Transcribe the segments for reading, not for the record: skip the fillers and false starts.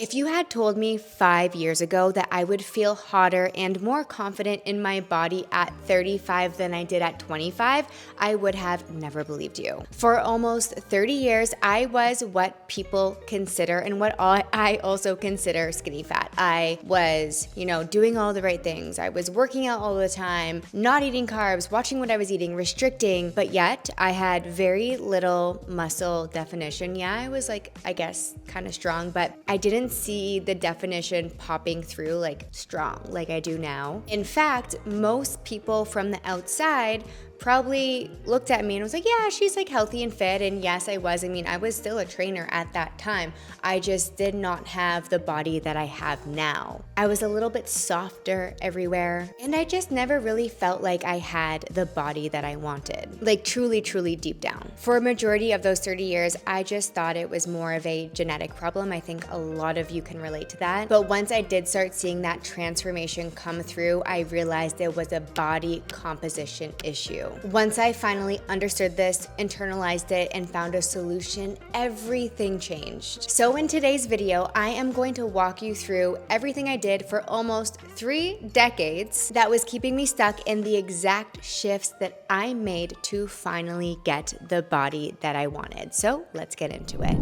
If you had told me 5 years ago that I would feel hotter and more confident in my body at 35 than I did at 25, I would have never believed you. For almost 30 years, I was what people consider and what I also consider skinny fat. I was, doing all the right things. I was working out all the time, not eating carbs, watching what I was eating, restricting, but yet I had very little muscle definition. Yeah, I was kind of strong, but I didn't see the definition popping through like strong like I do now. In fact, most people from the outside probably looked at me and was like, yeah, she's like healthy and fit. And yes, I was. I was still a trainer at that time. I just did not have the body that I have now. I was a little bit softer everywhere. And I just never really felt like I had the body that I wanted. Like truly, truly deep down. For a majority of those 30 years, I just thought it was more of a genetic problem. I think a lot of you can relate to that. But once I did start seeing that transformation come through, I realized it was a body composition issue. Once I finally understood this, internalized it, and found a solution, everything changed. So in today's video, I am going to walk you through everything I did for almost 3 decades that was keeping me stuck in the exact shifts that I made to finally get the body that I wanted. So let's get into it.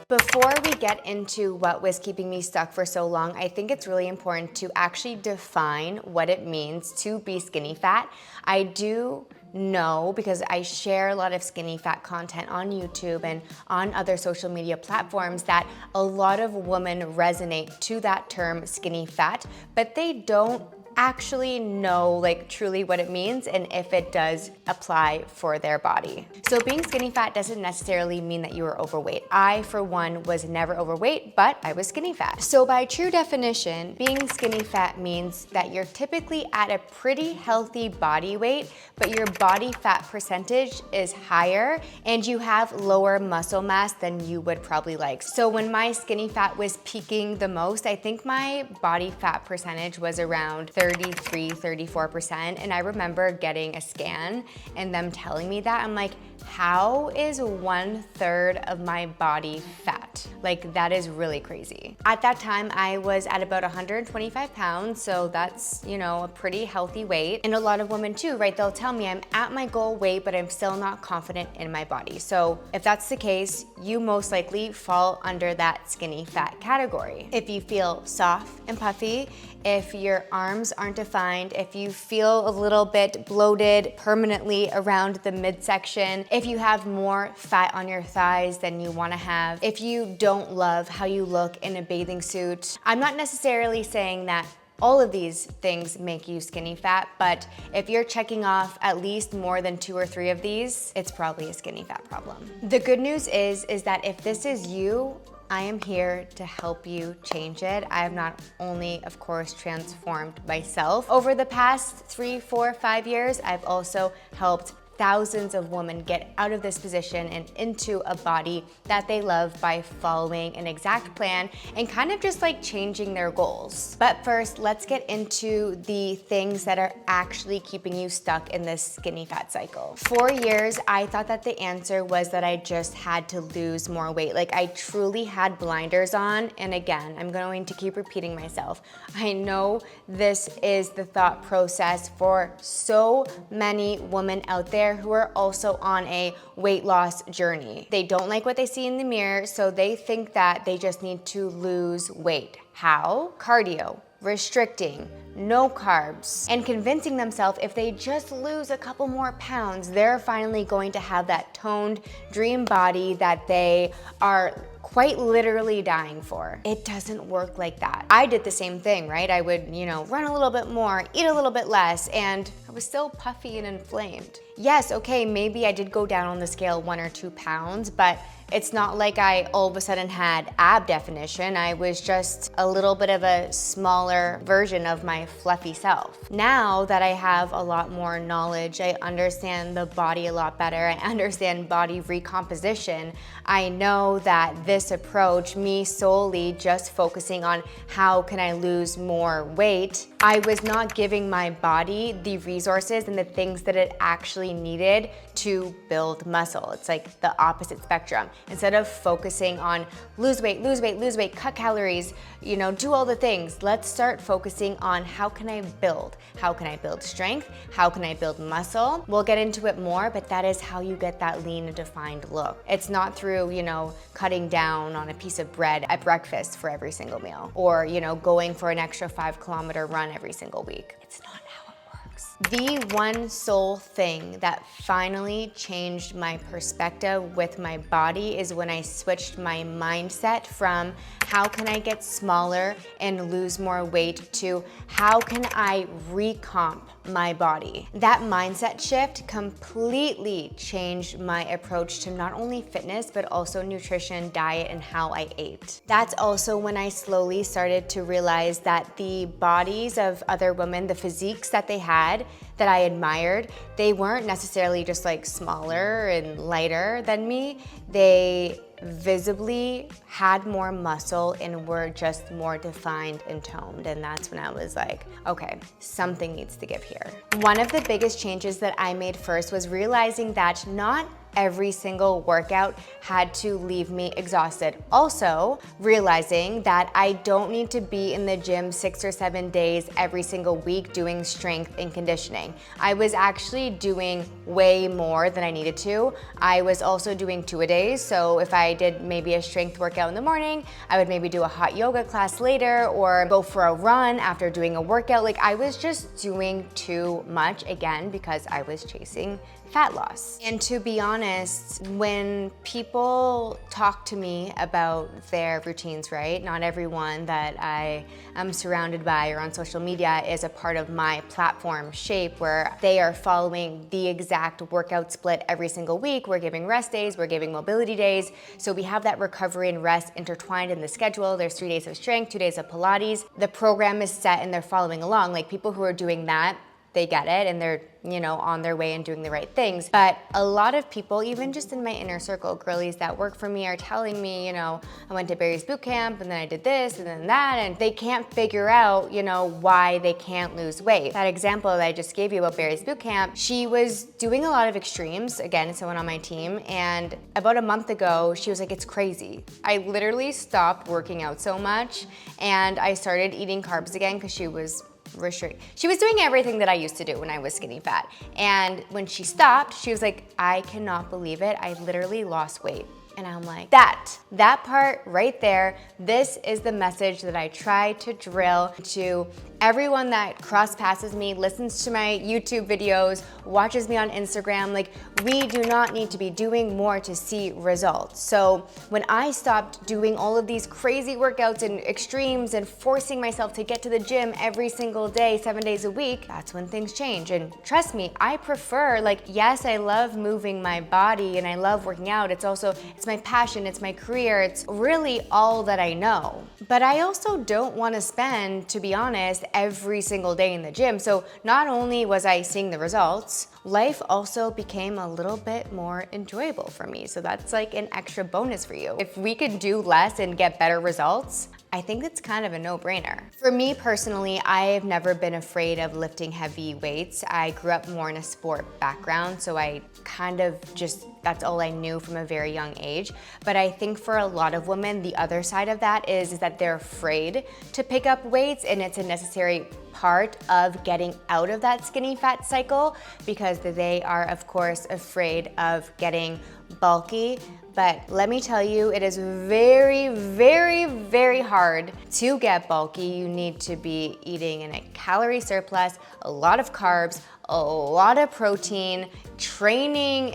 Before we get into what was keeping me stuck for so long, I think it's really important to actually define what it means to be skinny fat. I do know, because I share a lot of skinny fat content on YouTube and on other social media platforms, that a lot of women resonate to that term skinny fat, but they don't actually know truly what it means and if it does apply for their body. So being skinny fat doesn't necessarily mean that you are overweight. I, for one, was never overweight, but I was skinny fat. So by true definition, being skinny fat means that you're typically at a pretty healthy body weight, but your body fat percentage is higher and you have lower muscle mass than you would probably like. So when my skinny fat was peaking the most, I think my body fat percentage was around 33, 34%. And I remember getting a scan and them telling me that. I'm like, how is 1/3 of my body fat? That is really crazy. At that time, I was at about 125 pounds. So that's, a pretty healthy weight. And a lot of women too, right? They'll tell me I'm at my goal weight, but I'm still not confident in my body. So if that's the case, you most likely fall under that skinny fat category. If you feel soft and puffy, if your arms aren't defined, if you feel a little bit bloated permanently around the midsection, if you have more fat on your thighs than you wanna have, if you don't love how you look in a bathing suit. I'm not necessarily saying that all of these things make you skinny fat, but if you're checking off at least more than 2 or 3 of these, it's probably a skinny fat problem. The good news is that if this is you, I am here to help you change it. I have not only, of course, transformed myself over the past 3, 4, 5 years, I've also helped thousands of women get out of this position and into a body that they love by following an exact plan and kind of just changing their goals. But first, let's get into the things that are actually keeping you stuck in this skinny fat cycle. For years, I thought that the answer was that I just had to lose more weight. I truly had blinders on. And again, I'm going to keep repeating myself. I know this is the thought process for so many women out there who are also on a weight loss journey. They don't like what they see in the mirror, so they think that they just need to lose weight. How? Cardio, restricting, no carbs, and convincing themselves if they just lose a couple more pounds, they're finally going to have that toned dream body that they are quite literally dying for. It doesn't work like that. I did the same thing, right? I would, run a little bit more, eat a little bit less, and I was still puffy and inflamed. Yes, okay, maybe I did go down on the scale 1 or 2 pounds, but it's not like I all of a sudden had ab definition. I was just a little bit of a smaller version of my fluffy self. Now that I have a lot more knowledge, I understand the body a lot better, I understand body recomposition, I know that this approach, me solely just focusing on how can I lose more weight, I was not giving my body the resources and the things that it actually needed to build muscle. It's like the opposite spectrum. Instead of focusing on lose weight, lose weight, lose weight, cut calories, you know, do all the things, let's start focusing on how can I build? How can I build strength? How can I build muscle? We'll get into it more, but that is how you get that lean and defined look. It's not through, you know, cutting down on a piece of bread at breakfast for every single meal, or, you know, going for an extra 5-kilometer run every single week. It's not how it works. The one sole thing that finally changed my perspective with my body is when I switched my mindset from how can I get smaller and lose more weight to how can I recomp my body. That mindset shift completely changed my approach to not only fitness, but also nutrition, diet, and how I ate. That's also when I slowly started to realize that the bodies of other women, the physiques that they had, that I admired, they weren't necessarily just like smaller and lighter than me. They visibly had more muscle and were just more defined and toned. And that's when I was like, okay, something needs to give here. One of the biggest changes that I made first was realizing that not every single workout had to leave me exhausted. Also, realizing that I don't need to be in the gym 6 or 7 days every single week doing strength and conditioning. I was actually doing way more than I needed to. I was also doing 2-a-days, so if I did maybe a strength workout in the morning, I would maybe do a hot yoga class later or go for a run after doing a workout. Like, I was just doing too much, again, because I was chasing fat loss. And to be honest, when people talk to me about their routines, right? Not everyone that I am surrounded by or on social media is a part of my platform Shape, where they are following the exact workout split every single week. We're giving rest days, we're giving mobility days. So we have that recovery and rest intertwined in the schedule. There's 3 days of strength, 2 days of Pilates. The program is set and they're following along. Like, people who are doing that, they get it and they're, you know, on their way and doing the right things. But a lot of people, even just in my inner circle, girlies that work for me, are telling me, you know, I went to Barry's boot camp and then I did this and then that, and they can't figure out, you know, why they can't lose weight. That example that I just gave you about Barry's boot camp, she was doing a lot of extremes, again, someone on my team, and about a month ago, she was like, it's crazy. I literally stopped working out so much and I started eating carbs again because she was doing everything that I used to do when I was skinny fat. And when she stopped, she was like, I cannot believe it. I literally lost weight. And I'm like, that part right there, this is the message that I try to drill to everyone that cross passes me, listens to my YouTube videos, watches me on Instagram. Like, we do not need to be doing more to see results. So when I stopped doing all of these crazy workouts and extremes and forcing myself to get to the gym every single day, 7 days a week, that's when things change. And trust me, I prefer, like, yes, I love moving my body and I love working out. It's my passion, it's my career, it's really all that I know. But I also don't want to spend, to be honest, every single day in the gym. So not only was I seeing the results, life also became a little bit more enjoyable for me. So that's like an extra bonus for you. If we could do less and get better results, I think it's kind of a no-brainer. For me personally, I have never been afraid of lifting heavy weights. I grew up more in a sport background, so I kind of just, that's all I knew from a very young age. But I think for a lot of women, the other side of that is that they're afraid to pick up weights, and it's a necessary part of getting out of that skinny fat cycle because they are, of course, afraid of getting bulky. But let me tell you, it is very, very, very hard to get bulky. You need to be eating in a calorie surplus, a lot of carbs, a lot of protein, training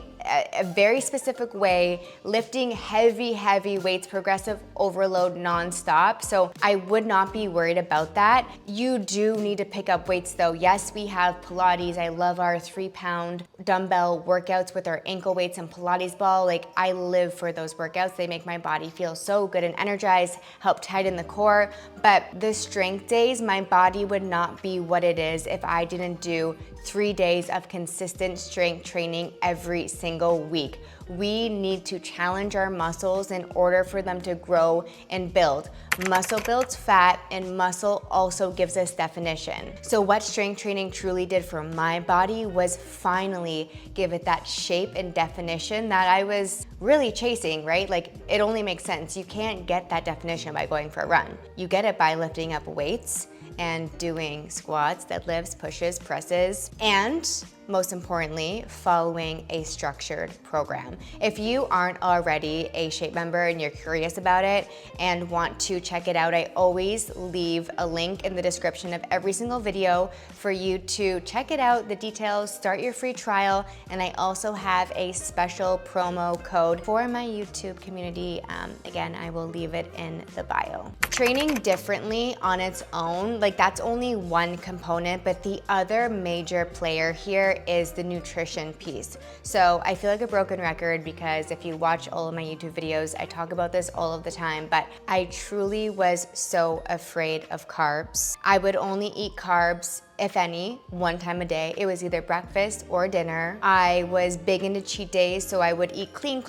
a very specific way, lifting heavy, heavy weights, progressive overload nonstop. So I would not be worried about that. You do need to pick up weights though. Yes, we have Pilates. I love our 3-pound dumbbell workouts with our ankle weights and Pilates ball. Like, I live for those workouts. They make my body feel so good and energized, help tighten the core. But the strength days, my body would not be what it is if I didn't do 3 days of consistent strength training every single single week. We need to challenge our muscles in order for them to grow and build. Muscle builds fat, and muscle also gives us definition. So what strength training truly did for my body was finally give it that shape and definition that I was really chasing, right? Like, it only makes sense. You can't get that definition by going for a run. You get it by lifting up weights and doing squats, deadlifts, pushes, presses, and most importantly, following a structured program. If you aren't already a Shape member and you're curious about it and want to check it out, I always leave a link in the description of every single video for you to check it out, the details, start your free trial, and I also have a special promo code for my YouTube community. Again, I will leave it in the bio. Training differently on its own, like that's only one component, but the other major player here is the nutrition piece. So I feel like a broken record because if you watch all of my YouTube videos, I talk about this all of the time, but I truly was so afraid of carbs. I would only eat carbs, if any, one time a day. It was either breakfast or dinner. I was big into cheat days, so I would eat clean,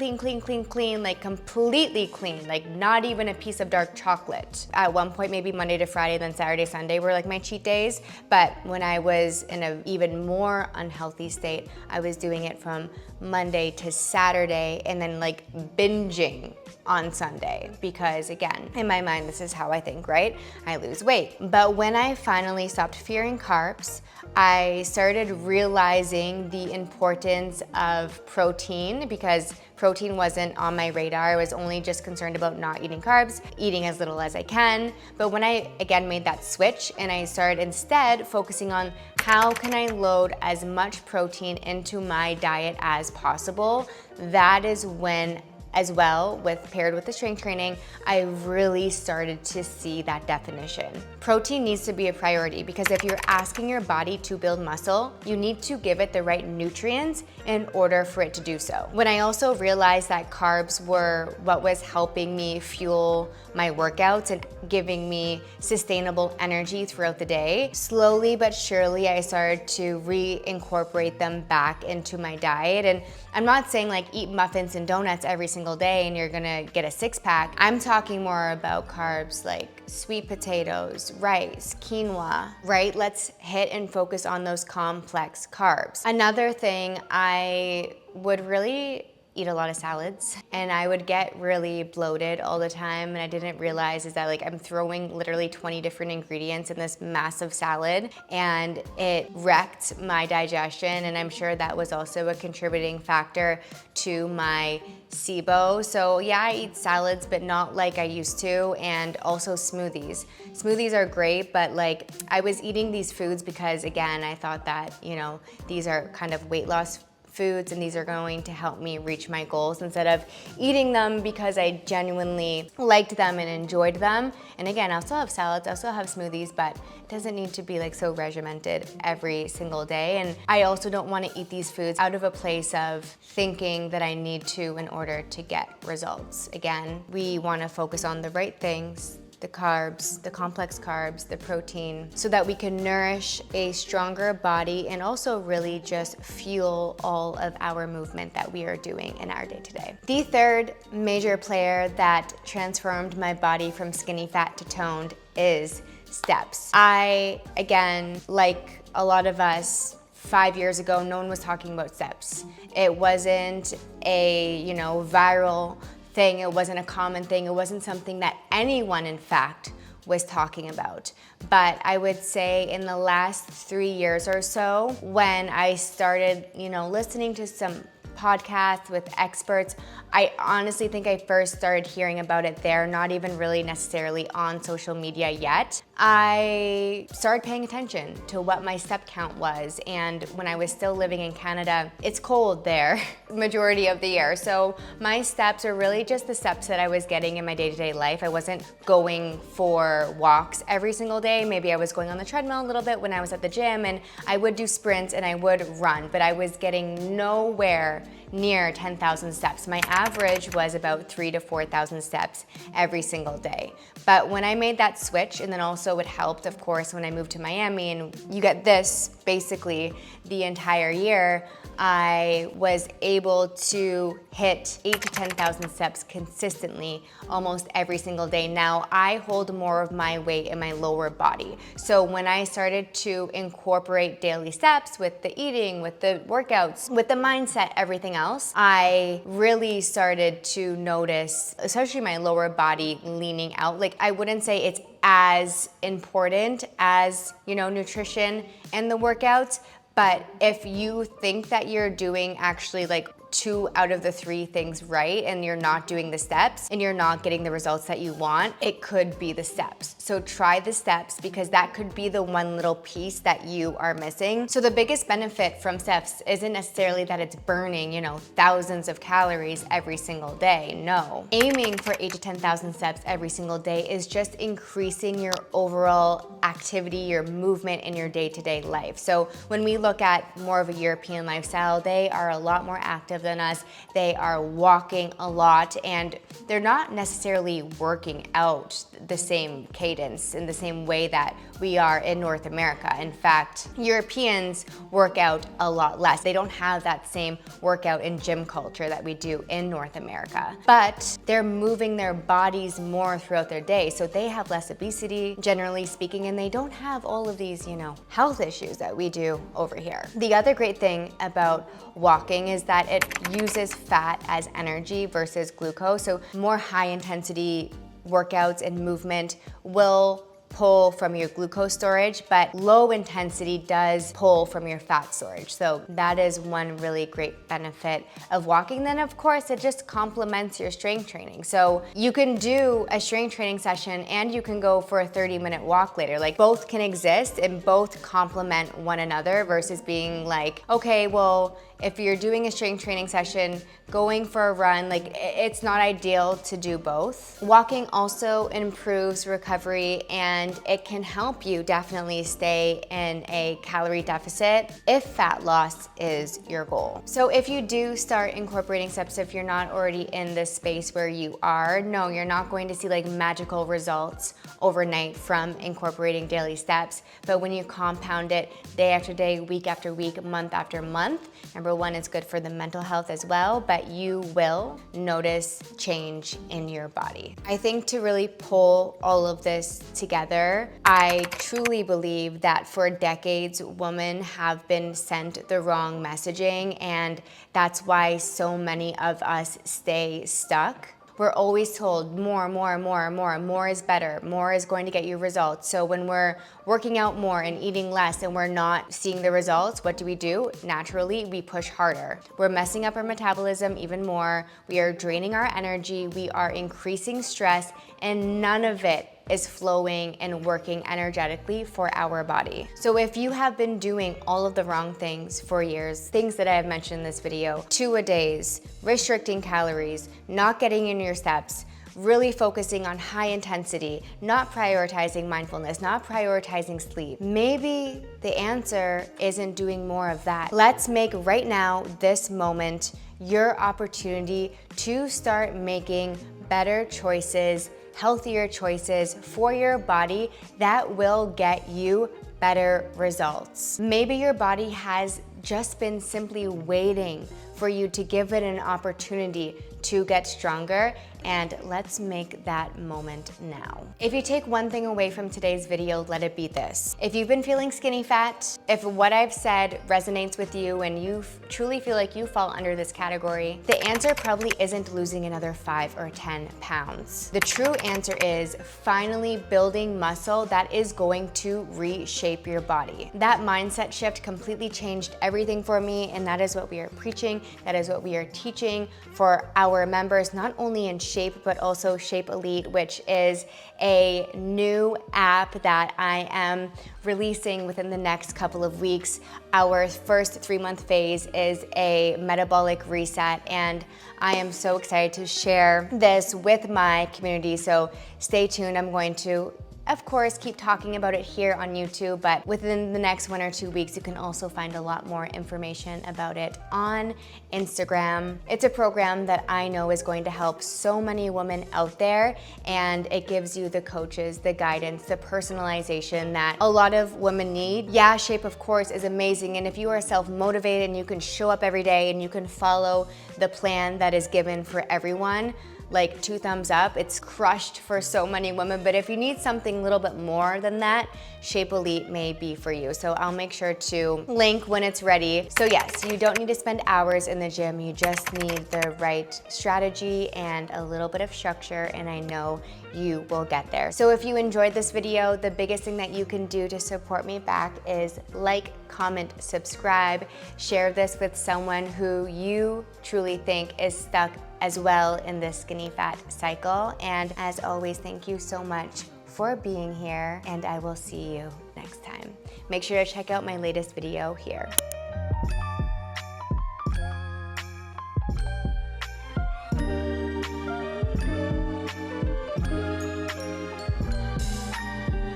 like completely clean, like not even a piece of dark chocolate. At one point, maybe Monday to Friday, then Saturday, Sunday were like my cheat days. But when I was in an even more unhealthy state, I was doing it from Monday to Saturday and then like binging on Sunday because, again, in my mind, this is how I think, right? I lose weight. But when I finally stopped fearing carbs, I started realizing the importance of protein because protein wasn't on my radar. I was only just concerned about not eating carbs, eating as little as I can. But when I, again, made that switch and I started instead focusing on how can I load as much protein into my diet as possible, that is when, as well, paired with the strength training, I really started to see that definition. Protein needs to be a priority because if you're asking your body to build muscle, you need to give it the right nutrients in order for it to do so. When I also realized that carbs were what was helping me fuel my workouts and giving me sustainable energy throughout the day, slowly but surely I started to reincorporate them back into my diet. And I'm not saying like eat muffins and donuts every single day and you're gonna get a six-pack. I'm talking more about carbs like sweet potatoes, rice, quinoa, right? Let's hit and focus on those complex carbs. Another thing, I would really eat a lot of salads and I would get really bloated all the time, and I didn't realize is that like I'm throwing literally 20 different ingredients in this massive salad and it wrecked my digestion, and I'm sure that was also a contributing factor to my SIBO. So yeah, I eat salads but not like I used to, and also smoothies. Smoothies are great, but like I was eating these foods because, again, I thought that, you know, these are kind of weight loss foods and these are going to help me reach my goals, instead of eating them because I genuinely liked them and enjoyed them. And again, I'll still have salads, I'll still have smoothies, but it doesn't need to be like so regimented every single day. And I also don't want to eat these foods out of a place of thinking that I need to in order to get results. Again, we want to focus on the right things, the carbs, the complex carbs, the protein, so that we can nourish a stronger body and also really just fuel all of our movement that we are doing in our day-to-day. The third major player that transformed my body from skinny fat to toned is steps. I, again, like a lot of us, 5 years ago, no one was talking about steps. It wasn't a, you know, viral thing. It wasn't a common thing. It wasn't something that anyone, in fact, was talking about. But I would say in the last 3 years or so, when I started, you know, listening to some podcasts with experts, I honestly think I first started hearing about it there, not even really necessarily on social media yet. I started paying attention to what my step count was, and when I was still living in Canada, it's cold there majority of the year. So my steps are really just the steps that I was getting in my day-to-day life. I wasn't going for walks every single day. Maybe I was going on the treadmill a little bit when I was at the gym, and I would do sprints and I would run, but I was getting nowhere near 10,000 steps. My average was about 3,000 to 4,000 steps every single day. But when I made that switch, and then also it helped, of course, when I moved to Miami and you get this basically the entire year, I was able to hit 8,000 to 10,000 steps consistently almost every single day. Now I hold more of my weight in my lower body. So when I started to incorporate daily steps with the eating, with the workouts, with the mindset, everything else, I really started to notice, especially my lower body leaning out. Like, I wouldn't say it's as important as, nutrition and the workouts, but if you think that you're doing actually like 2 out of the 3 things right and you're not doing the steps and you're not getting the results that you want, it could be the steps. So try the steps, because that could be the one little piece that you are missing. So the biggest benefit from steps isn't necessarily that it's burning, thousands of calories every single day. No. Aiming for 8,000 to 10,000 steps every single day is just increasing your overall activity, your movement in your day-to-day life. So when we look at more of a European lifestyle, they are a lot more active than us. They are walking a lot, and they're not necessarily working out the same cadence in the same way that we are in North America. In fact, Europeans work out a lot less. They don't have that same workout and gym culture that we do in North America, but they're moving their bodies more throughout their day. So they have less obesity, generally speaking, and they don't have all of these, health issues that we do over here. The other great thing about walking is that it uses fat as energy versus glucose. So more high intensity workouts and movement will pull from your glucose storage, but low intensity does pull from your fat storage. So that is one really great benefit of walking. Then of course, it just complements your strength training. So you can do a strength training session and you can go for a 30-minute walk later. Like, both can exist and both complement one another, versus being like, okay, well, if you're doing a strength training session, going for a run, like, it's not ideal to do both. Walking also improves recovery, and it can help you definitely stay in a calorie deficit if fat loss is your goal. So if you do start incorporating steps, if you're not already in this space where you are, no, you're not going to see like magical results overnight from incorporating daily steps. But when you compound it day after day, week after week, month after month, number one, it's good for the mental health as well, but you will notice change in your body. I think to really pull all of this together, I truly believe that for decades, women have been sent the wrong messaging, and that's why so many of us stay stuck. We're always told more, more, more, more. More is better. More is going to get you results. So when we're working out more and eating less and we're not seeing the results, what do? Naturally, we push harder. We're messing up our metabolism even more. We are draining our energy. We are increasing stress, and none of it is flowing and working energetically for our body. So if you have been doing all of the wrong things for years, things that I have mentioned in this video, 2-a-days, restricting calories, not getting in your steps, really focusing on high intensity, not prioritizing mindfulness, not prioritizing sleep, maybe the answer isn't doing more of that. Let's make right now, this moment, your opportunity to start making better choices, healthier choices for your body that will get you better results. Maybe your body has just been simply waiting for you to give it an opportunity to get stronger, and let's make that moment now. If you take one thing away from today's video, let it be this. If you've been feeling skinny fat, if what I've said resonates with you and you truly feel like you fall under this category, the answer probably isn't losing another 5 or 10 pounds. The true answer is finally building muscle that is going to reshape your body. That mindset shift completely changed everything for me, and that is what we are preaching, that is what we are teaching for our members, not only in Shape, but also Shape Elite, which is a new app that I am releasing within the next couple of weeks. Our first 3-month phase is a metabolic reset, and I am so excited to share this with my community. So stay tuned. I'm going to of course, keep talking about it here on YouTube, but within the next 1 or 2 weeks, you can also find a lot more information about it on Instagram. It's a program that I know is going to help so many women out there, and it gives you the coaches, the guidance, the personalization that a lot of women need. Yeah, Shape of course is amazing, and if you are self-motivated and you can show up every day and you can follow the plan that is given for everyone, like 2 thumbs up. It's crushed for so many women, but if you need something a little bit more than that, Shape Elite may be for you. So I'll make sure to link when it's ready. So yes, you don't need to spend hours in the gym. You just need the right strategy and a little bit of structure, and I know you will get there. So if you enjoyed this video, the biggest thing that you can do to support me back is like, comment, subscribe, share this with someone who you truly think is stuck as well in this skinny fat cycle. And as always, thank you so much for being here, and I will see you next time. Make sure to check out my latest video here.